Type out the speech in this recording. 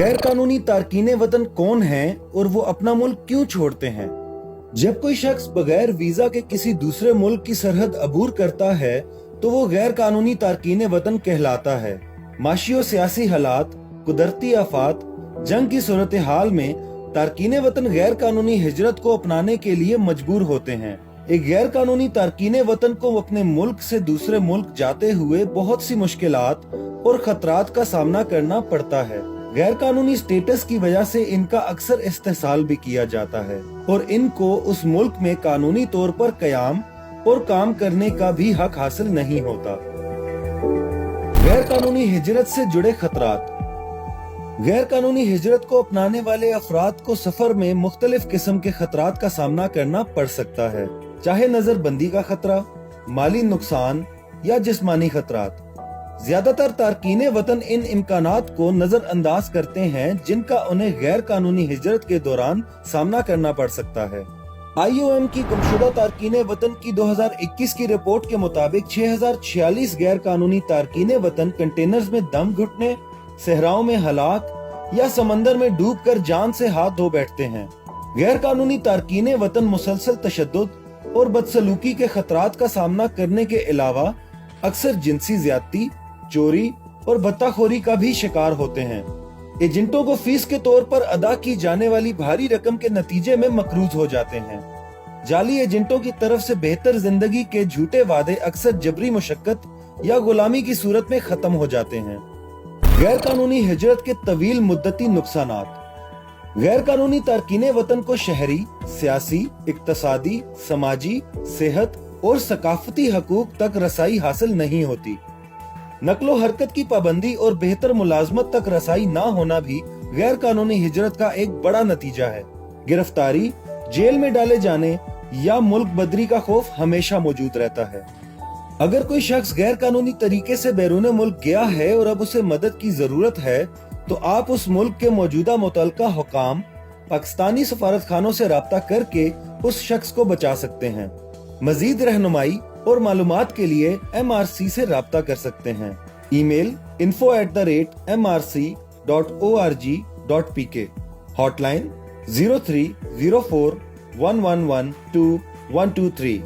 गैर कानूनी तारकीने वतन कौन हैं और वो अपना मुल्क क्यों छोड़ते हैं? जब कोई शख्स बगैर वीजा के किसी दूसरे मुल्क की सरहद अबूर करता है तो वो गैर कानूनी तारकीने वतन कहलाता है। माशी और सियासी हालात, कुदरती आफात, जंग की सूरत हाल में तारकीने वतन गैर कानूनी हिजरत को अपनाने के लिए मजबूर होते हैं। एक गैर कानूनी तारकीने वतन को अपने मुल्क से दूसरे मुल्क जाते हुए बहुत सी मुश्किलात और खतरात का सामना करना पड़ता है। गैर कानूनी स्टेटस की वजह से इनका अक्सर इस्तेसाल भी किया जाता है और इनको उस मुल्क में कानूनी तौर पर कयाम और काम करने का भी हक हासिल नहीं होता। गैर कानूनी हिजरत से जुड़े खतरात। गैर कानूनी हिजरत को अपनाने वाले अफराद को सफर में मुख्तलिफ किस्म के खतरात का सामना करना पड़ सकता है, चाहे नजरबंदी का खतरा, माली नुकसान या जिस्मानी खतरात। ज्यादातर तारकीने वतन इन इम्कानात को नजरअंदाज करते हैं जिनका उन्हें गैर कानूनी हिजरत के दौरान सामना करना पड़ सकता है। IOM की गुमशुदा तारकीने वतन की 2021 की रिपोर्ट के मुताबिक 6046 गैर कानूनी तारकीने वतन कंटेनर्स में दम घुटने, सहराओं में हलाक या समंदर में डूबकर जान से हाथ धो बैठते हैं। गैर कानूनी तारकीने वतन मुसलसल तशद्दुद और बदसलूकी के खतरात का सामना करने के अलावा अक्सर जिनसी ज्यादती, चोरी और बत्ताखोरी का भी शिकार होते हैं। एजेंटों को फीस के तौर पर अदा की जाने वाली भारी रकम के नतीजे में मकरूज हो जाते हैं। जाली एजेंटों की तरफ से बेहतर जिंदगी के झूठे वादे अक्सर जबरी मुशक्कत या गुलामी की सूरत में खत्म हो जाते हैं। गैर कानूनी हिजरत के तवील मुद्दती नुकसानात। गैर कानूनी तारकीने वतन को शहरी, सियासी, इक्तसादी, समाजी, सेहत और सकाफती हकूक तक रसाई हासिल नहीं होती। नकलो हरकत की पाबंदी और बेहतर मुलाजमत तक रसाई ना होना भी गैर कानूनी हिजरत का एक बड़ा नतीजा है। गिरफ्तारी, जेल में डाले जाने या मुल्क बदरी का खौफ हमेशा मौजूद रहता है। अगर कोई शख्स गैर कानूनी तरीके से बैरून मुल्क गया है और अब उसे मदद की जरूरत है तो आप उस मुल्क के मौजूदा मुतल्लिका हुकाम, पाकिस्तानी सफारत खानों से राब्ता करके उस शख्स को बचा सकते हैं। मजीद रहनुमाई और मालूमात के लिए MRC से राब्ता कर सकते हैं। Email info@mrc.org.pk, hotline 03041112 123।